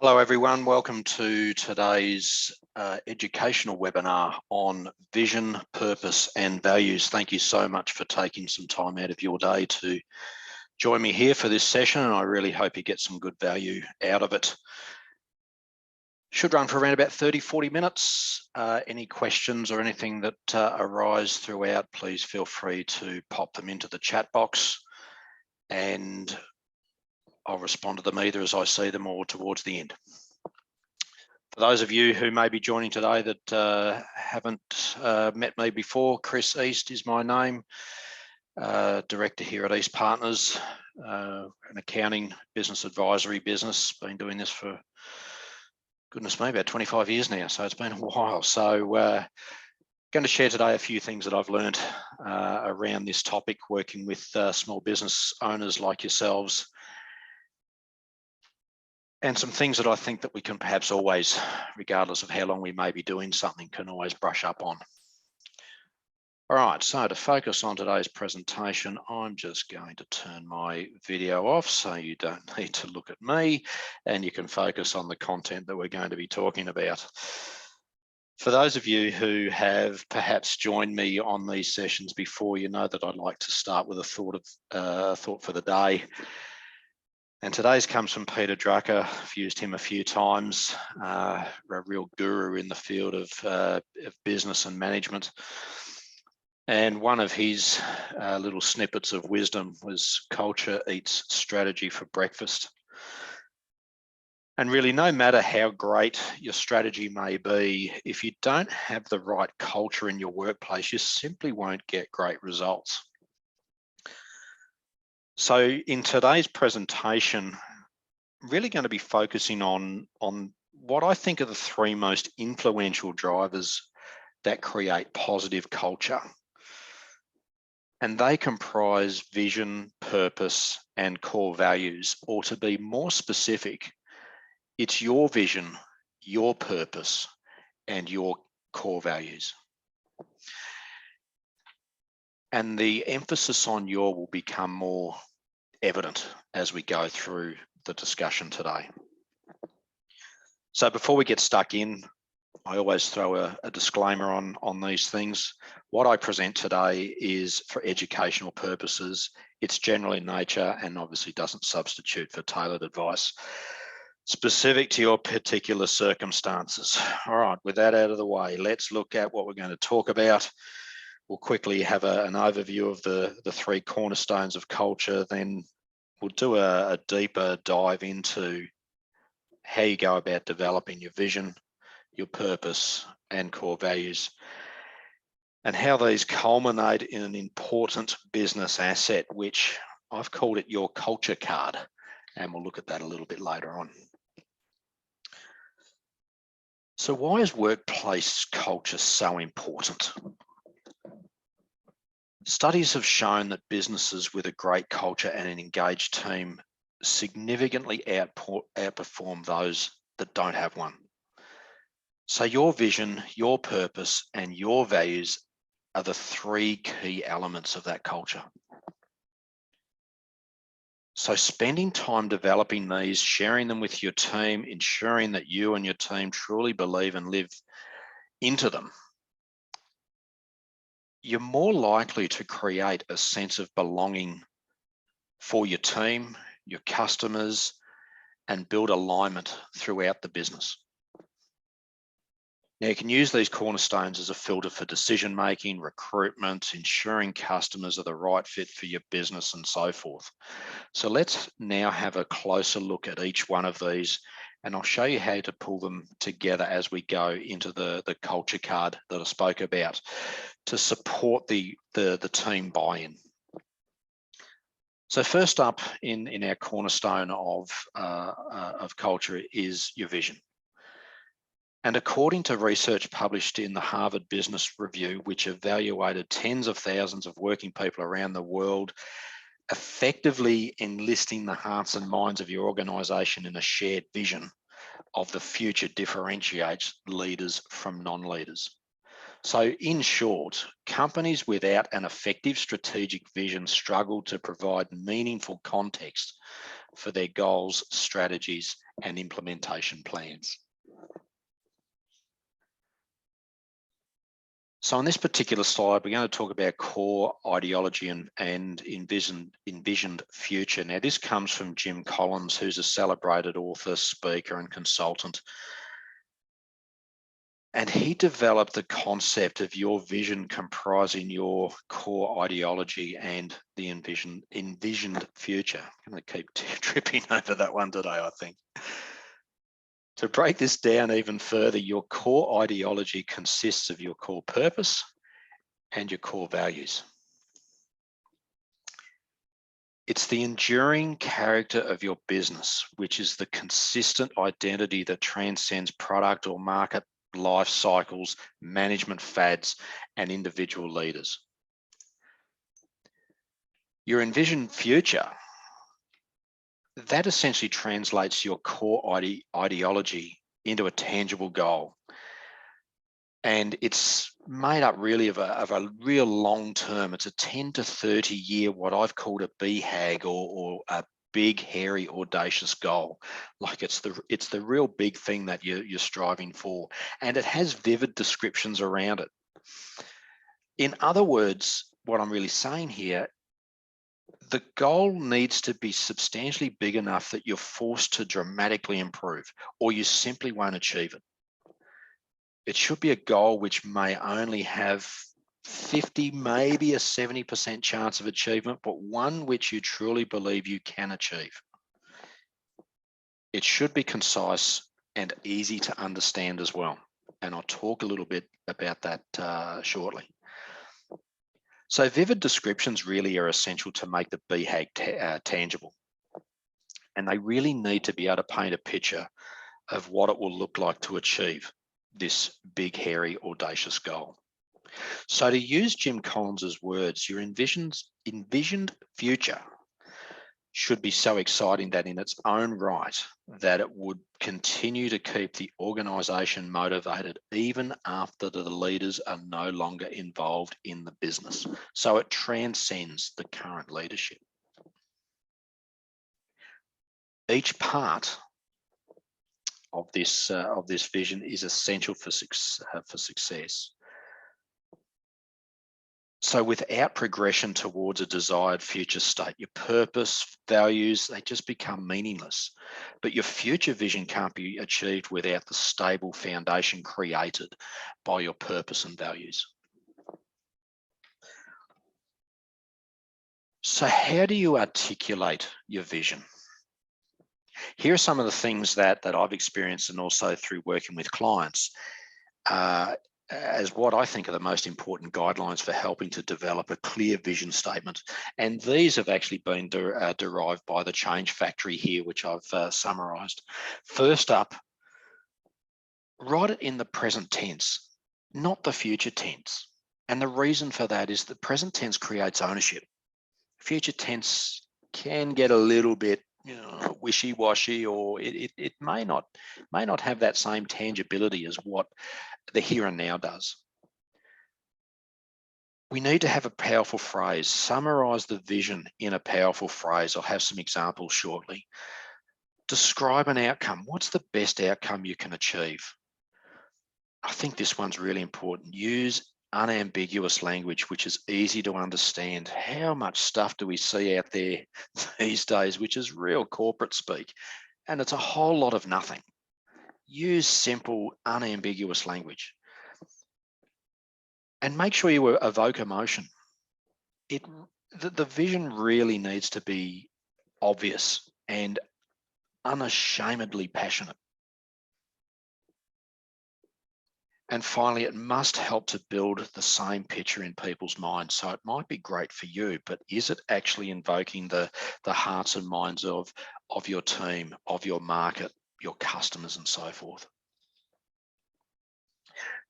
Hello everyone, welcome to today's educational webinar on vision, purpose and values. Thank you so much for taking some time out of your day to join me here for this session, and I really hope you get some good value out of it. Should run for around about 30-40 minutes. Any questions or anything that arise throughout, please feel free to pop them into the chat box and I'll respond to them either as I see them or towards the end. For those of you who may be joining today that haven't met me before, Chris East is my name, director here at East Partners, an accounting business advisory business. Been doing this for, goodness me, about 25 years now, so it's been a while. So going to share today a few things that I've learned around this topic, working with small business owners like yourselves, and some things that I think that we can perhaps always, regardless of how long we may be doing something, can always brush up on. All right, so to focus on today's presentation, I'm just going to turn my video off so you don't need to look at me and you can focus on the content that we're going to be talking about. For those of you who have perhaps joined me on these sessions before, you know that I'd like to start with a thought for the day. And today's comes from Peter Drucker. I've used him a few times, a real guru in the field of business and management. And one of his little snippets of wisdom was culture eats strategy for breakfast. And really, no matter how great your strategy may be, if you don't have the right culture in your workplace, you simply won't get great results. So in today's presentation, I'm really going to be focusing on what I think are the three most influential drivers that create positive culture. And they comprise vision, purpose, and core values, or to be more specific, it's your vision, your purpose, and your core values. And the emphasis on your will become more evident as we go through the discussion today. So before we get stuck in, I always throw a disclaimer on these things. What I present today is for educational purposes. It's general in nature and obviously doesn't substitute for tailored advice specific to your particular circumstances. All right, with that out of the way, let's look at what we're going to talk about. We'll quickly have an overview of the three cornerstones of culture. Then we'll do a deeper dive into how you go about developing your vision, your purpose, and core values, and how these culminate in an important business asset, which I've called it your culture card. And we'll look at that a little bit later on. So why is workplace culture so important? Studies have shown that businesses with a great culture and an engaged team significantly outperform those that don't have one. So your vision, your purpose, and your values are the three key elements of that culture. So spending time developing these, sharing them with your team, ensuring that you and your team truly believe and live into them, you're more likely to create a sense of belonging for your team, your customers, and build alignment throughout the business. Now, you can use these cornerstones as a filter for decision-making, recruitment, ensuring customers are the right fit for your business, and so forth. So let's now have a closer look at each one of these, and I'll show you how to pull them together as we go into the culture card that I spoke about to support the team buy-in. So first up in our cornerstone of culture is your vision. And according to research published in the Harvard Business Review, which evaluated tens of thousands of working people around the world, effectively enlisting the hearts and minds of your organization in a shared vision of the future differentiates leaders from non-leaders. So in short, companies without an effective strategic vision struggle to provide meaningful context for their goals, strategies, and implementation plans. So on this particular slide, we're going to talk about core ideology and envisioned future. Now, this comes from Jim Collins, who's a celebrated author, speaker, and consultant. And he developed the concept of your vision comprising your core ideology and the envisioned future. I'm going to keep tripping over that one today, I think. To break this down even further, your core ideology consists of your core purpose and your core values. It's the enduring character of your business, which is the consistent identity that transcends product or market life cycles, management fads, and individual leaders. Your envisioned future, that essentially translates your core ideology into a tangible goal. And it's made up really of a real long term. It's a 10 to 30 year, what I've called a BHAG or a big, hairy, audacious goal. Like it's the real big thing that you're striving for. And it has vivid descriptions around it. In other words, what I'm really saying here, the goal needs to be substantially big enough that you're forced to dramatically improve, or you simply won't achieve it. It should be a goal which may only have 50, maybe a 70% chance of achievement, but one which you truly believe you can achieve. It should be concise and easy to understand as well. And I'll talk a little bit about that shortly. So vivid descriptions really are essential to make the BHAG tangible. And they really need to be able to paint a picture of what it will look like to achieve this big, hairy, audacious goal. So to use Jim Collins's words, your envisioned future should be so exciting that in its own right, that it would continue to keep the organization motivated even after the leaders are no longer involved in the business. So it transcends the current leadership. Each part of this vision is essential for success. So without progression towards a desired future state, your purpose, values, they just become meaningless. But your future vision can't be achieved without the stable foundation created by your purpose and values. So how do you articulate your vision? Here are some of the things that I've experienced and also through working with clients. As what I think are the most important guidelines for helping to develop a clear vision statement. And these have actually been derived by the Change Factory here, which I've summarized. First up, write it in the present tense, not the future tense. And the reason for that is the present tense creates ownership. Future tense can get a little bit wishy-washy, or it may not have that same tangibility as what the here and now does. We need to have a powerful phrase. Summarize the vision in a powerful phrase. I'll have some examples shortly. Describe an outcome. What's the best outcome you can achieve? I think this one's really important. Use unambiguous language, which is easy to understand. How much stuff do we see out there these days, which is real corporate speak? And it's a whole lot of nothing. Use simple, unambiguous language. And make sure you evoke emotion. The vision really needs to be obvious and unashamedly passionate. And finally, it must help to build the same picture in people's minds. So it might be great for you, but is it actually invoking the hearts and minds of your team, of your market, your customers, and so forth?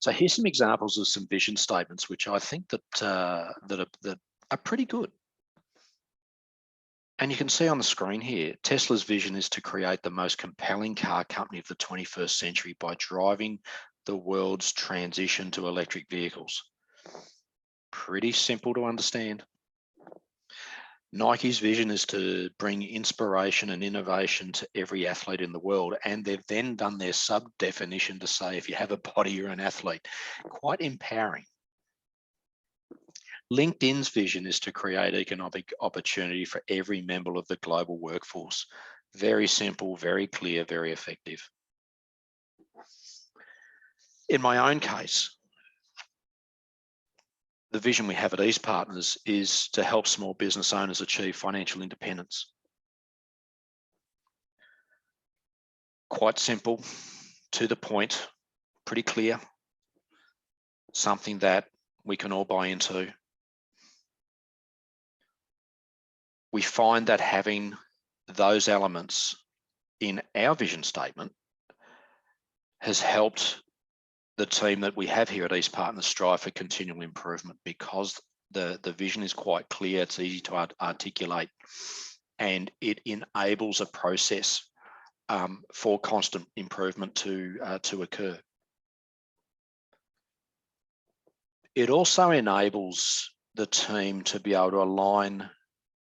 So here's some examples of some vision statements, which I think that are pretty good. And you can see on the screen here, Tesla's vision is to create the most compelling car company of the 21st century by driving the world's transition to electric vehicles. Pretty simple to understand. Nike's vision is to bring inspiration and innovation to every athlete in the world. And they've then done their sub-definition to say, if you have a body, you're an athlete. Quite empowering. LinkedIn's vision is to create economic opportunity for every member of the global workforce. Very simple, very clear, very effective. In my own case, the vision we have at East Partners is to help small business owners achieve financial independence. Quite simple, to the point, pretty clear, something that we can all buy into. We find that having those elements in our vision statement has helped the team that we have here at East Partners strive for continual improvement, because the vision is quite clear, it's easy to articulate, and it enables a process for constant improvement to occur. It also enables the team to be able to align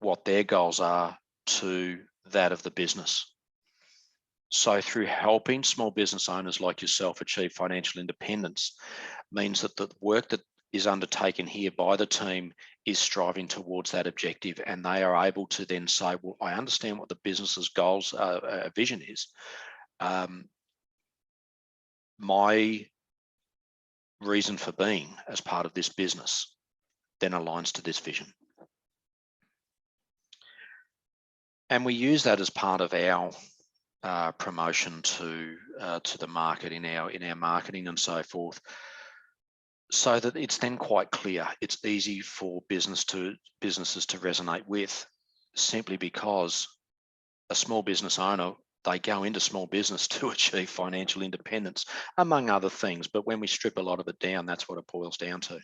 what their goals are to that of the business. So through helping small business owners like yourself achieve financial independence means that the work that is undertaken here by the team is striving towards that objective, and they are able to then say, well, I understand what the business's goals, vision is. My reason for being as part of this business then aligns to this vision. And we use that as part of our promotion to the market in our marketing and so forth, so that it's then quite clear. It's easy for businesses to resonate with, simply because a small business owner, they go into small business to achieve financial independence, among other things. But when we strip a lot of it down, that's what it boils down to.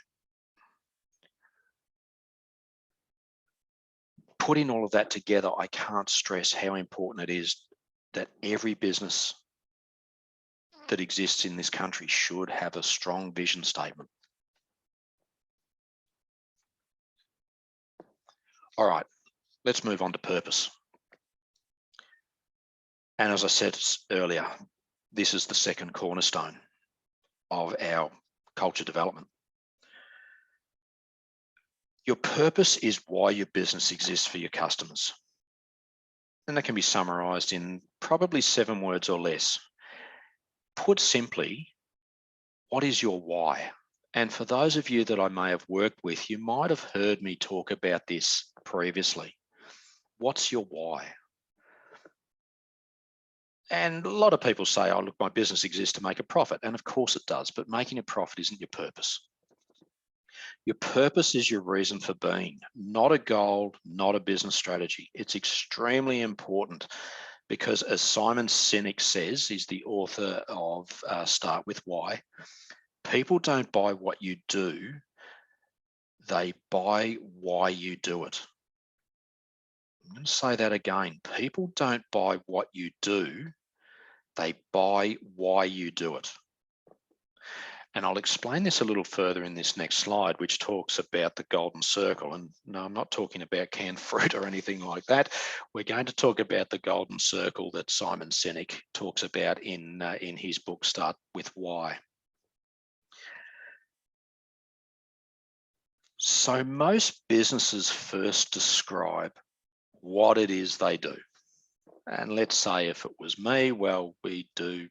Putting all of that together, I can't stress how important it is that every business that exists in this country should have a strong vision statement. All right, let's move on to purpose. And as I said earlier, this is the second cornerstone of our culture development. Your purpose is why your business exists for your customers. And that can be summarized in probably 7 words or less. Put simply, what is your why? And for those of you that I may have worked with, you might have heard me talk about this previously. What's your why? And a lot of people say, oh, look, my business exists to make a profit. And of course it does, but making a profit isn't your purpose. Your purpose is your reason for being, not a goal, not a business strategy. It's extremely important because, as Simon Sinek says, he's the author of Start With Why, people don't buy what you do, they buy why you do it. I'm going to say that again. People don't buy what you do, they buy why you do it. And I'll explain this a little further in this next slide, which talks about the golden circle. And no, I'm not talking about canned fruit or anything like that. We're going to talk about the golden circle that Simon Sinek talks about in his book, Start With Why. So most businesses first describe what it is they do. And let's say if it was me, well, we do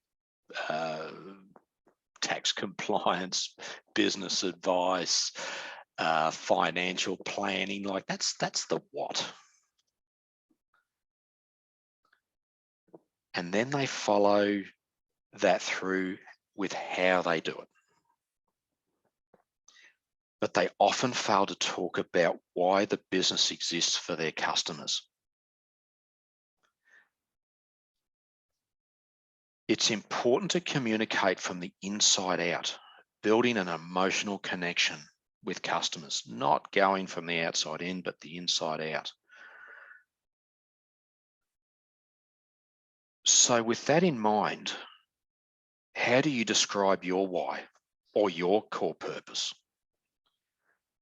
tax compliance, business advice, financial planning, like that's the what. And then they follow that through with how they do it. But they often fail to talk about why the business exists for their customers. It's important to communicate from the inside out, building an emotional connection with customers, not going from the outside in, but the inside out. So with that in mind, how do you describe your why or your core purpose?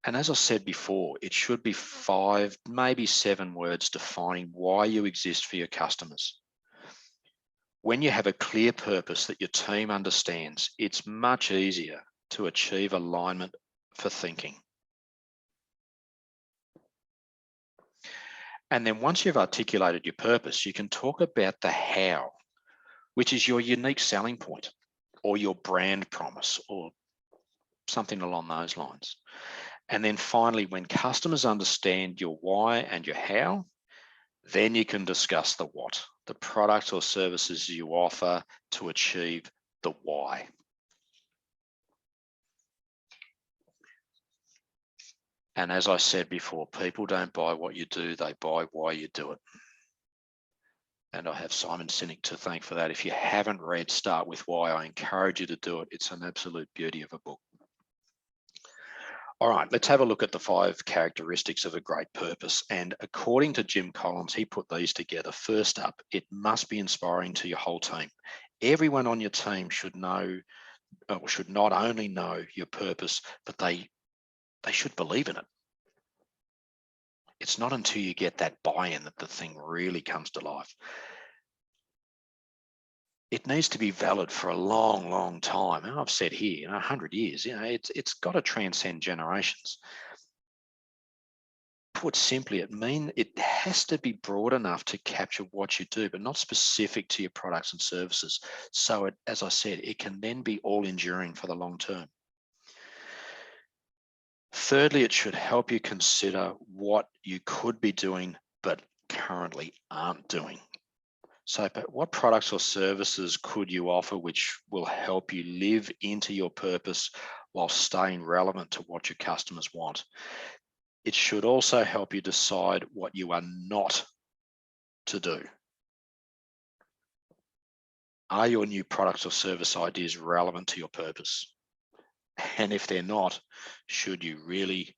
And as I said before, it should be 5, maybe 7 words defining why you exist for your customers. When you have a clear purpose that your team understands, it's much easier to achieve alignment for thinking. And then once you've articulated your purpose, you can talk about the how, which is your unique selling point or your brand promise or something along those lines. And then finally, when customers understand your why and your how, then you can discuss the what, the products or services you offer to achieve the why. And as I said before, people don't buy what you do, they buy why you do it. And I have Simon Sinek to thank for that. If you haven't read Start With Why, I encourage you to do it. It's an absolute beauty of a book. All right, let's have a look at the 5 characteristics of a great purpose. And according to Jim Collins, he put these together. First up, it must be inspiring to your whole team. Everyone on your team should know, or should not only know your purpose, but they should believe in it. It's not until you get that buy-in that the thing really comes to life. It needs to be valid for a long, long time. And I've said here, 100 years, it's got to transcend generations. Put simply, it has to be broad enough to capture what you do, but not specific to your products and services. So as I said, it can then be all enduring for the long term. Thirdly, it should help you consider what you could be doing, but currently aren't doing. So, but what products or services could you offer which will help you live into your purpose while staying relevant to what your customers want? It should also help you decide what you are not to do. Are your new products or service ideas relevant to your purpose? And if they're not, should you really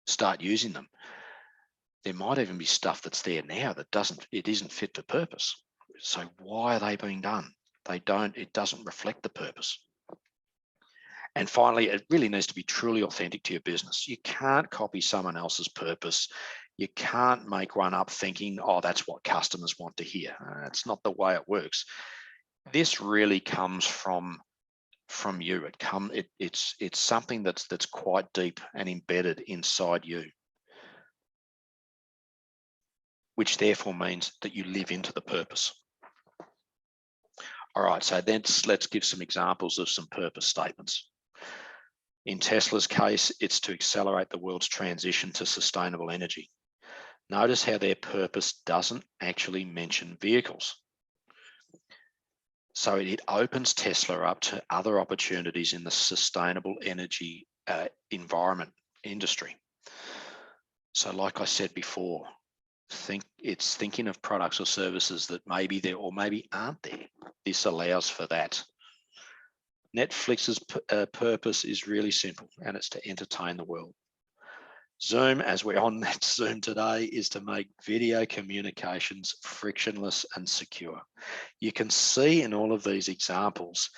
start using them? There might even be stuff that's there now that isn't fit for purpose. So why are they being done? It doesn't reflect the purpose. And finally, it really needs to be truly authentic to your business. You can't copy someone else's purpose. You can't make one up thinking, oh, that's what customers want to hear. It's not the way it works. This really comes from you. It's something that's quite deep and embedded inside you, which therefore means that you live into the purpose. All right, so then let's give some examples of some purpose statements. In Tesla's case, it's to accelerate the world's transition to sustainable energy. Notice how their purpose doesn't actually mention vehicles. So it opens Tesla up to other opportunities in the sustainable energy environment industry. So like I said before, it's thinking of products or services that may be there or maybe aren't there. This allows for that. Netflix's purpose is really simple, and it's to entertain the world. Zoom, as we're on that Zoom today, is to make video communications frictionless and secure. You can see in all of these examples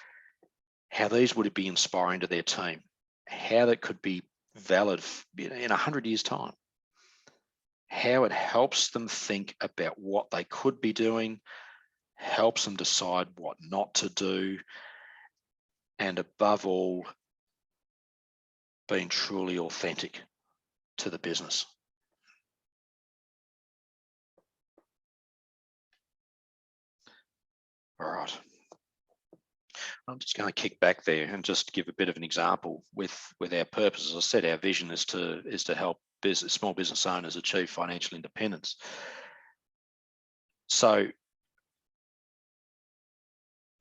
how these would be inspiring to their team, how that could be valid in 100 years' time, how it helps them think about what they could be doing, helps them decide what not to do, and above all, being truly authentic to the business. All right. I'm just going to kick back there and just give a bit of an example with our purpose. As I said, our vision is to help small business owners achieve financial independence. So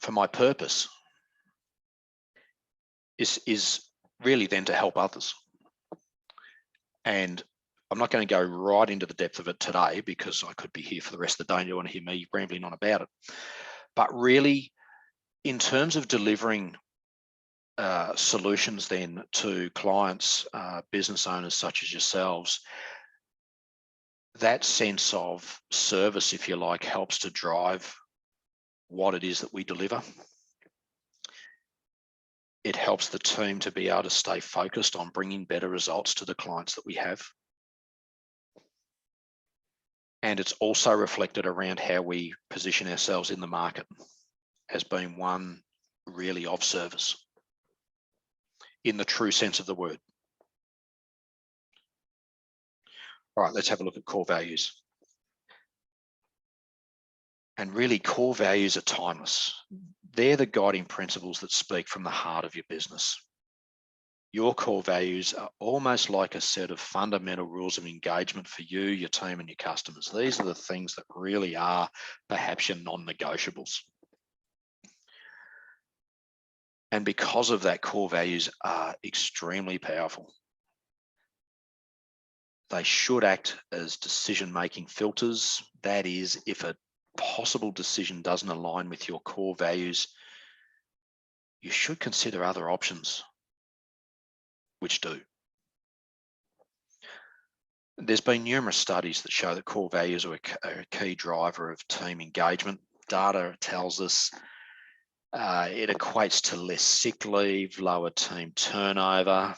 for my purpose is really then to help others. And I'm not going to go right into the depth of it today because I could be here for the rest of the day and you want to hear me rambling on about it. But really, in terms of delivering solutions then to clients, business owners such as yourselves, that sense of service, if you like, helps to drive what it is that we deliver. It helps the team to be able to stay focused on bringing better results to the clients that we have. And it's also reflected around how we position ourselves in the market as being one really of service in the true sense of the word. All right, let's have a look at core values. And really, core values are timeless. They're the guiding principles that speak from the heart of your business. Your core values are almost like a set of fundamental rules of engagement for you, your team, and your customers. These are the things that really are perhaps your non-negotiables. And because of that, core values are extremely powerful. They should act as decision-making filters. That is, if a possible decision doesn't align with your core values, you should consider other options which do. There's been numerous studies that show that core values are a key driver of team engagement. Data tells us it equates to less sick leave, lower team turnover,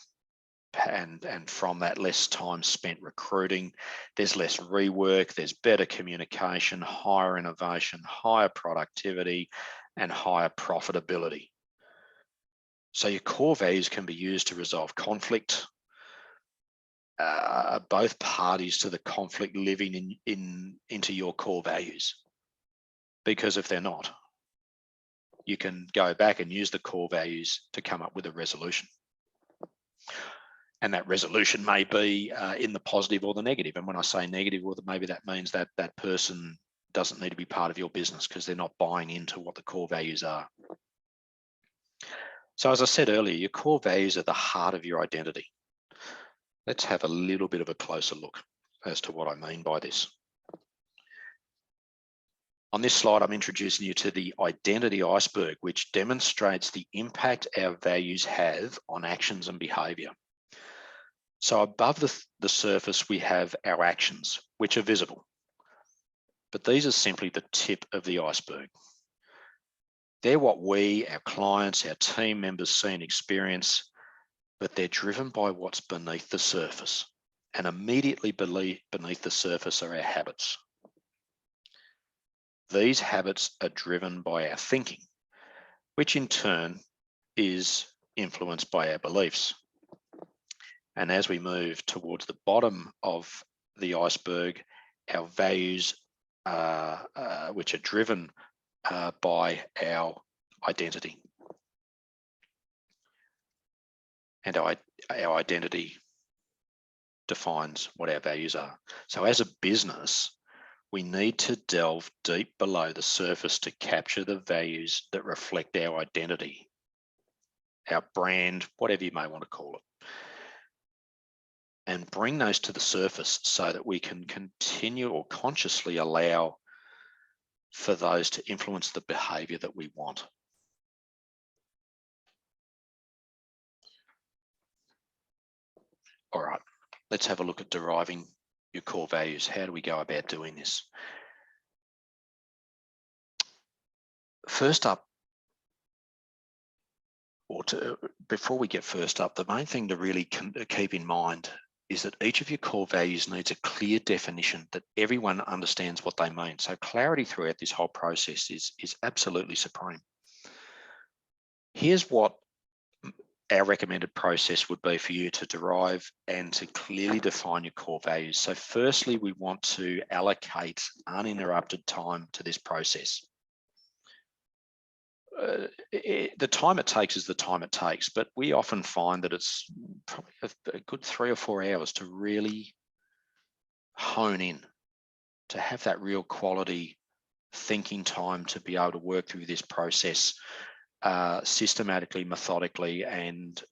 and from that, less time spent recruiting. There's less rework, there's better communication, higher innovation, higher productivity, and higher profitability. So your core values can be used to resolve conflict. Both parties to the conflict living into your core values. Because if they're not, you can go back and use the core values to come up with a resolution. And that resolution may be in the positive or the negative. And when I say negative, well, maybe that means that that person doesn't need to be part of your business because they're not buying into what the core values are. So as I said earlier, your core values are the heart of your identity. Let's have a little bit of a closer look as to what I mean by this. On this slide, I'm introducing you to the identity iceberg, which demonstrates the impact our values have on actions and behaviour. So above the surface, we have our actions, which are visible. But these are simply the tip of the iceberg. They're what we, our clients, our team members see and experience, but they're driven by what's beneath the surface. And immediately beneath the surface are our habits. These habits are driven by our thinking, which in turn is influenced by our beliefs. And as we move towards the bottom of the iceberg, our values, which are driven by our identity. And our identity defines what our values are. So as a business, we need to delve deep below the surface to capture the values that reflect our identity, our brand, whatever you may want to call it, and bring those to the surface so that we can continue or consciously allow for those to influence the behavior that we want. All right, let's have a look at deriving your core values. How do we go about doing this? First up, before we get first up, the main thing to really keep in mind is that each of your core values needs a clear definition that everyone understands what they mean. So clarity throughout this whole process is absolutely supreme. Here's what our recommended process would be for you to derive and to clearly define your core values. So firstly, we want to allocate uninterrupted time to this process. The time it takes is the time it takes, but we often find that it's probably a good 3 or 4 hours to really hone in, to have that real quality thinking time to be able to work through this process systematically, methodically, and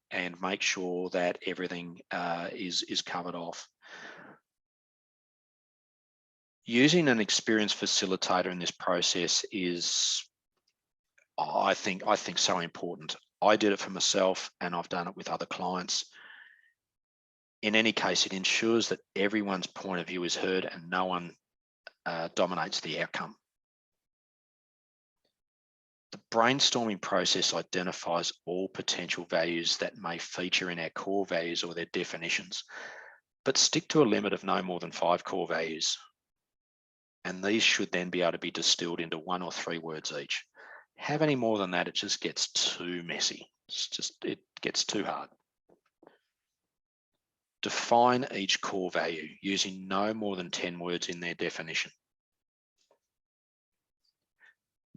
make sure that everything is covered off. Using an experienced facilitator in this process is, I think so important. I did it for myself and I've done it with other clients. In any case, it ensures that everyone's point of view is heard and no one dominates the outcome. The brainstorming process identifies all potential values that may feature in our core values or their definitions, but stick to a limit of no more than 5 core values. And these should then be able to be distilled into 1 or 3 words each. Have any more than that, it just gets too messy. It gets too hard. Define each core value using no more than 10 words in their definition.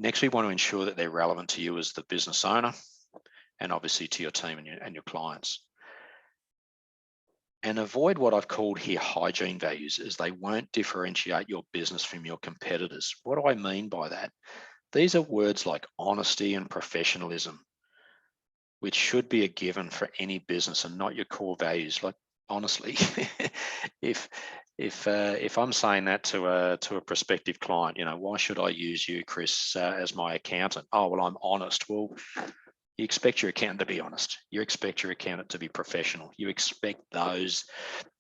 Next, we want to ensure that they're relevant to you as the business owner and obviously to your team and your clients. And avoid what I've called here hygiene values, as they won't differentiate your business from your competitors. What do I mean by that? These are words like honesty and professionalism, which should be a given for any business and not your core values. Like, honestly, if I'm saying that to a prospective client, why should I use you, Chris, as my accountant? Oh, well, I'm honest. Well, you expect your accountant to be honest. You expect your accountant to be professional. You expect those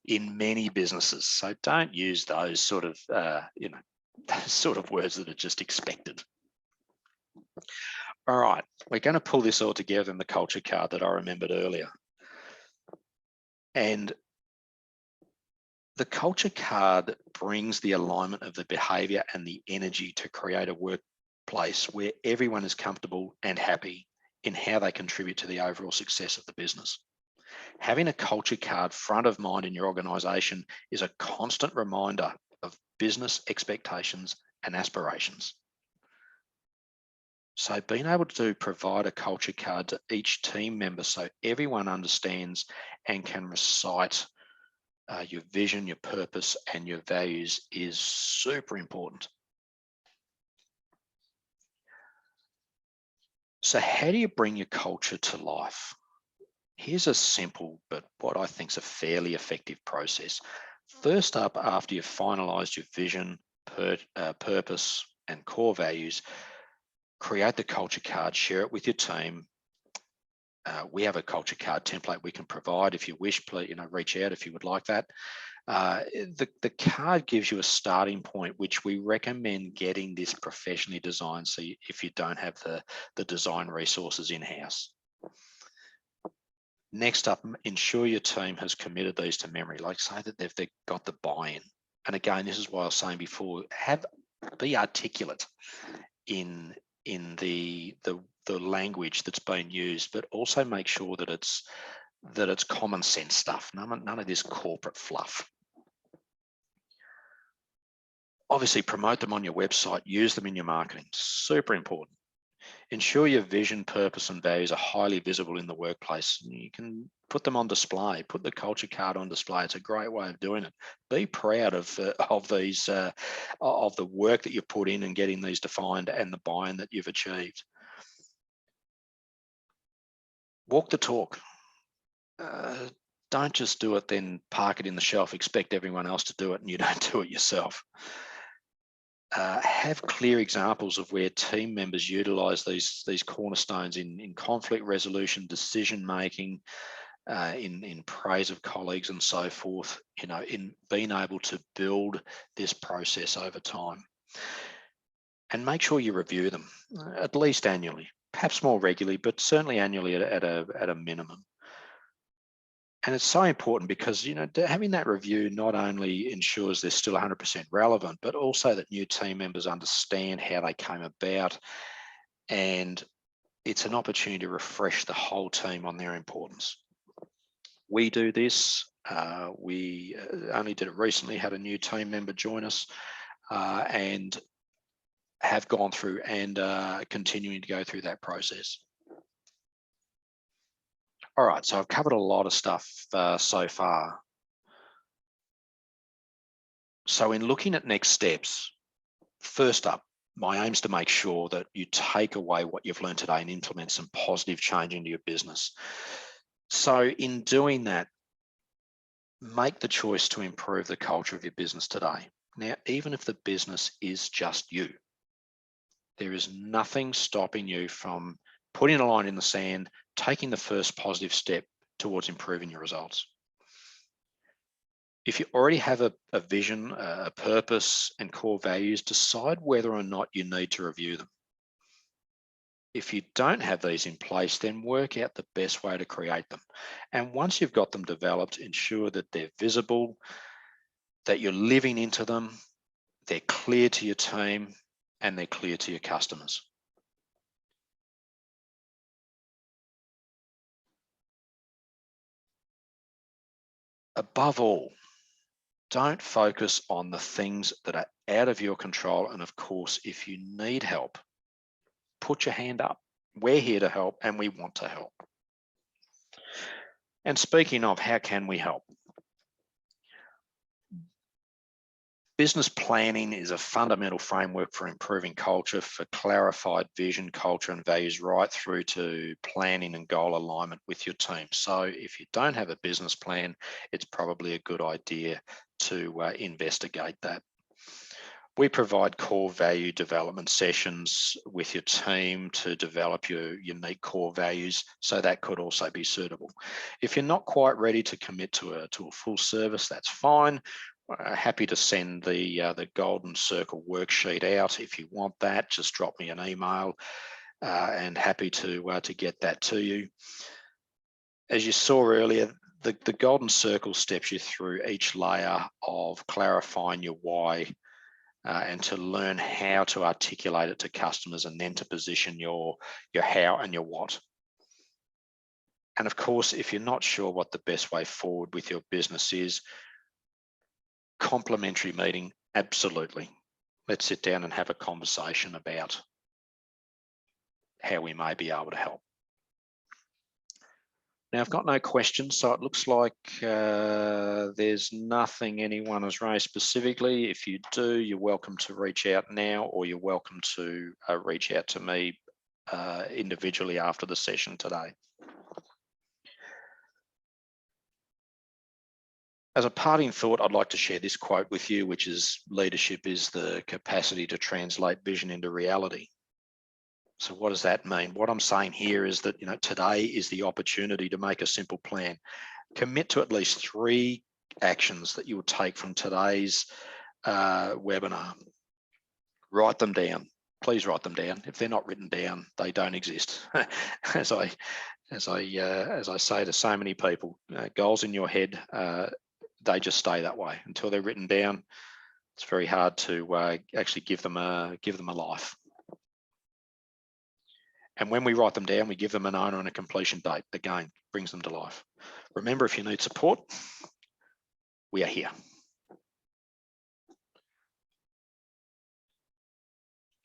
in many businesses. So don't use those sort of, those sort of words that are just expected. All right, we're going to pull this all together in the culture card that I remembered earlier. And the culture card brings the alignment of the behavior and the energy to create a workplace where everyone is comfortable and happy in how they contribute to the overall success of the business. Having a culture card front of mind in your organization is a constant reminder of business expectations and aspirations. So being able to provide a culture card to each team member so everyone understands and can recite your vision, your purpose, and your values is super important. So how do you bring your culture to life? Here's a simple, but what I think is a fairly effective process. First up, after you've finalized your vision, purpose, and core values, create the culture card, share it with your team. We have a culture card template we can provide. If you wish, please, reach out if you would like that. The card gives you a starting point, which we recommend getting this professionally designed. So if you don't have the design resources in-house. Next up, ensure your team has committed these to memory, like say that they've got the buy-in. And again, this is what I was saying before, be articulate in the language that's being used, but also make sure that it's common sense stuff, none of this corporate fluff. Obviously, promote them on your website, use them in your marketing, super important. Ensure your vision, purpose, and values are highly visible in the workplace. You can put them on display, put the culture card on display. It's a great way of doing it. Be proud of these, of the work that you've put in and getting these defined and the buy-in that you've achieved. Walk the talk. Don't just do it, then park it in the shelf, expect everyone else to do it and you don't do it yourself. Have clear examples of where team members utilize these cornerstones in conflict resolution, decision making, in praise of colleagues and so forth, in being able to build this process over time. And make sure you review them at least annually, perhaps more regularly, but certainly annually at a minimum. And it's so important because, having that review not only ensures they're still 100% relevant, but also that new team members understand how they came about. And it's an opportunity to refresh the whole team on their importance. We do this. We only did it recently, had a new team member join us and have gone through and continuing to go through that process. All right, so I've covered a lot of stuff so far. So in looking at next steps, first up, my aim is to make sure that you take away what you've learned today and implement some positive change into your business. So in doing that, make the choice to improve the culture of your business today. Now, even if the business is just you, there is nothing stopping you from putting a line in the sand, taking the first positive step towards improving your results. If you already have a vision, a purpose, and core values, decide whether or not you need to review them. If you don't have these in place, then work out the best way to create them. And once you've got them developed, ensure that they're visible, that you're living into them, they're clear to your team, and they're clear to your customers. Above all, don't focus on the things that are out of your control. And of course, if you need help, put your hand up. We're here to help and we want to help. And speaking of, how can we help? Business planning is a fundamental framework for improving culture, for clarified vision, culture, and values, right through to planning and goal alignment with your team. So if you don't have a business plan, it's probably a good idea to investigate that. We provide core value development sessions with your team to develop your unique core values, so that could also be suitable. If you're not quite ready to commit to a full service, that's fine. Happy to send the Golden Circle worksheet out. If you want that, just drop me an email, and happy to get that to you. As you saw earlier, the Golden Circle steps you through each layer of clarifying your why, and to learn how to articulate it to customers, and then to position your how and your what. And of course, if you're not sure what the best way forward with your business is, complimentary meeting, absolutely. Let's sit down and have a conversation about how we may be able to help. Now, I've got no questions, so it looks like there's nothing anyone has raised specifically. If you do, you're welcome to reach out now, or you're welcome to reach out to me individually after the session today. As a parting thought, I'd like to share this quote with you, which is, leadership is the capacity to translate vision into reality. So what does that mean? What I'm saying here is that, today is the opportunity to make a simple plan. Commit to at least 3 actions that you will take from today's webinar. Write them down. Please write them down. If they're not written down, they don't exist. as I say to so many people, goals in your head, they just stay that way until they're written down. It's very hard to actually give them a life. And when we write them down, we give them an owner and a completion date. Again, brings them to life. Remember, if you need support, we are here.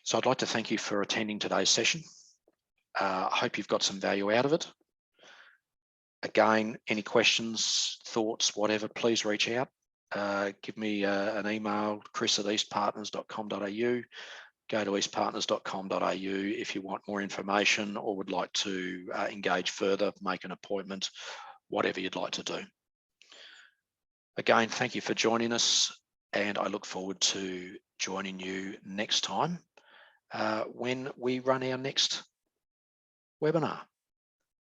So I'd like to thank you for attending today's session. I hope you've got some value out of it. Again, any questions, thoughts, whatever, please reach out. Give me an email, chris@eastpartners.com.au. Go to eastpartners.com.au if you want more information or would like to engage further, make an appointment, whatever you'd like to do. Again, thank you for joining us, and I look forward to joining you next time when we run our next webinar.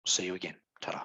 See you again. Ta-da.